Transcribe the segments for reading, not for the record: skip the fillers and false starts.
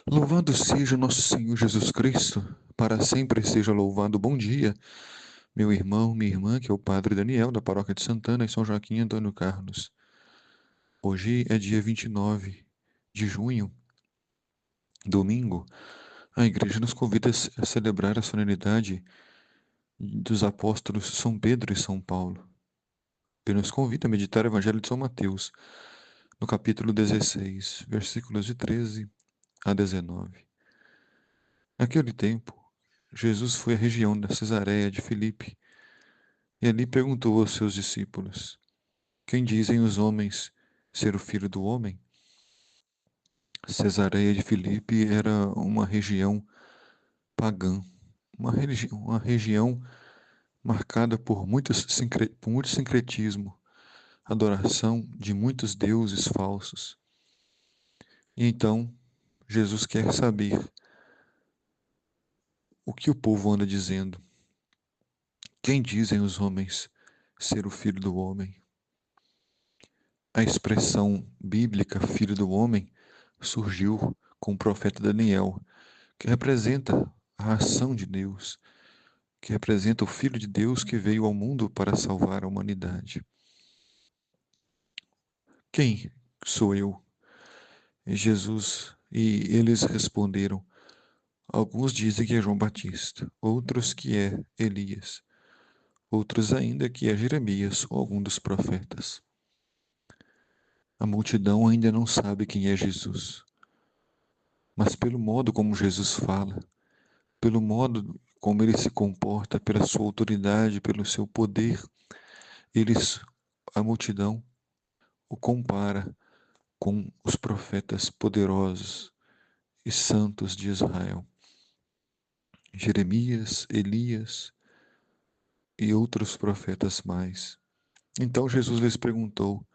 Louvado seja nosso Senhor Jesus Cristo, para sempre seja louvado. Bom dia, meu irmão, minha irmã, que é o Padre Daniel, da Paróquia de Santana, em São Joaquim Antônio Carlos. Hoje é dia 29 de junho, domingo. A Igreja nos convida a celebrar a solenidade dos apóstolos São Pedro e São Paulo. E nos convida a meditar o Evangelho de São Mateus, no capítulo 16, versículos de 13 a 19. Naquele tempo, Jesus foi à região da Cesareia de Filipe e ali perguntou aos seus discípulos: Quem dizem os homens ser o filho do homem? Cesareia de Filipe era uma região pagã, uma região marcada por muito sincretismo, adoração de muitos deuses falsos. E então, Jesus quer saber o que o povo anda dizendo. Quem dizem os homens ser o filho do homem? A expressão bíblica filho do homem surgiu com o profeta Daniel, que representa a ação de Deus, que representa o Filho de Deus que veio ao mundo para salvar a humanidade. Quem sou eu? E eles responderam: alguns dizem que é João Batista, outros que é Elias, outros ainda que é Jeremias ou algum dos profetas. A multidão ainda não sabe quem é Jesus, mas pelo modo como Jesus fala, pelo modo como ele se comporta, pela sua autoridade, pelo seu poder, eles, a multidão, o compara com os profetas poderosos e santos de Israel. Jeremias, Elias e outros profetas mais. Então Jesus lhes perguntou: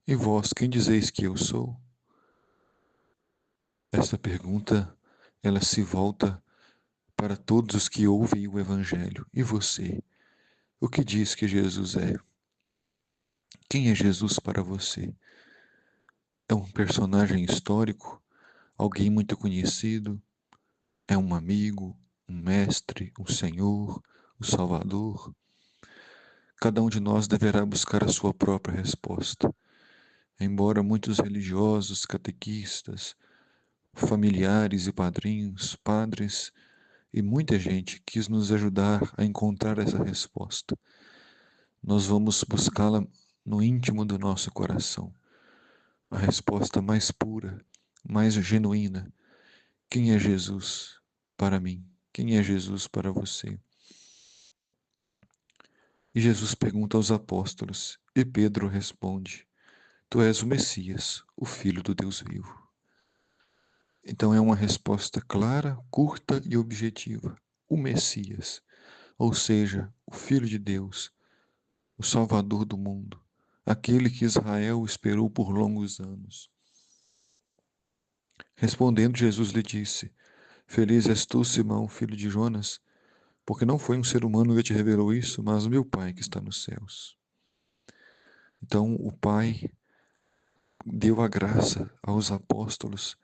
E vós, quem dizeis que eu sou? Esta pergunta, ela se volta para todos os que ouvem o Evangelho. E você? O que diz que Jesus é? Quem é Jesus para você? É um personagem histórico? Alguém muito conhecido? É um amigo? Um mestre? Um senhor? Um salvador? Cada um de nós deverá buscar a sua própria resposta. Embora muitos religiosos, catequistas, familiares e padrinhos, padres e muita gente quis nos ajudar a encontrar essa resposta, nós vamos buscá-la no íntimo do nosso coração. A resposta mais pura, mais genuína. Quem é Jesus para mim? Quem é Jesus para você? E Jesus pergunta aos apóstolos, e Pedro responde: Tu és o Messias, o Filho do Deus vivo. Então é uma resposta clara, curta e objetiva. O Messias, ou seja, o Filho de Deus, o Salvador do mundo, aquele que Israel esperou por longos anos. Respondendo, Jesus lhe disse: Feliz és tu, Simão, filho de Jonas, porque não foi um ser humano que te revelou isso, mas meu Pai que está nos céus. Então o Pai deu a graça aos apóstolos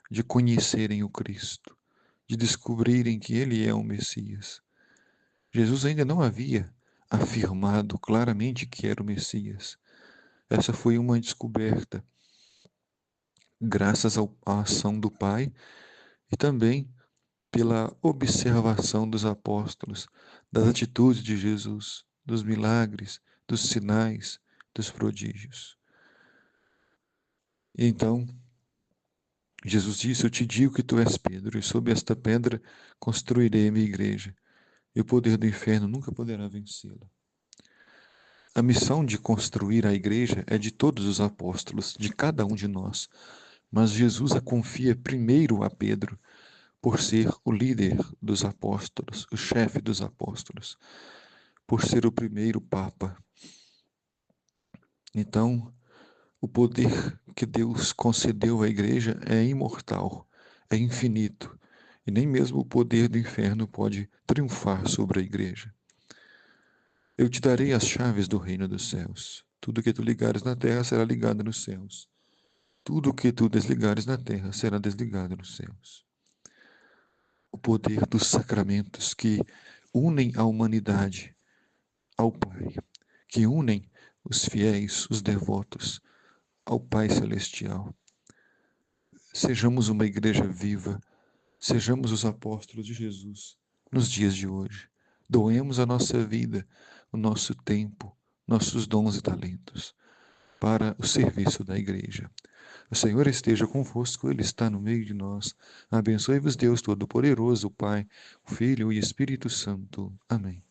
de conhecerem o Cristo, de descobrirem que ele é o Messias. Jesus ainda não havia afirmado claramente que era o Messias. Essa foi uma descoberta, graças à ação do Pai e também pela observação dos apóstolos, das atitudes de Jesus, dos milagres, dos sinais, dos prodígios. E então, Jesus disse: Eu te digo que tu és Pedro, e sob esta pedra construirei a minha igreja, e o poder do inferno nunca poderá vencê-la. A missão de construir a igreja é de todos os apóstolos, de cada um de nós, mas Jesus a confia primeiro a Pedro, por ser o líder dos apóstolos, o chefe dos apóstolos, por ser o primeiro Papa. Então, o poder que Deus concedeu à igreja é imortal, é infinito, e nem mesmo o poder do inferno pode triunfar sobre a igreja. Eu te darei as chaves do reino dos céus. Tudo que tu ligares na terra será ligado nos céus. Tudo o que tu desligares na terra será desligado nos céus. O poder dos sacramentos que unem a humanidade ao Pai, que unem os fiéis, os devotos, ao Pai Celestial. Sejamos uma igreja viva, sejamos os apóstolos de Jesus nos dias de hoje. Doemos a nossa vida, o nosso tempo, nossos dons e talentos para o serviço da igreja. O Senhor esteja convosco, Ele está no meio de nós. Abençoe-vos Deus Todo-Poderoso, o Pai, o Filho e o Espírito Santo. Amém.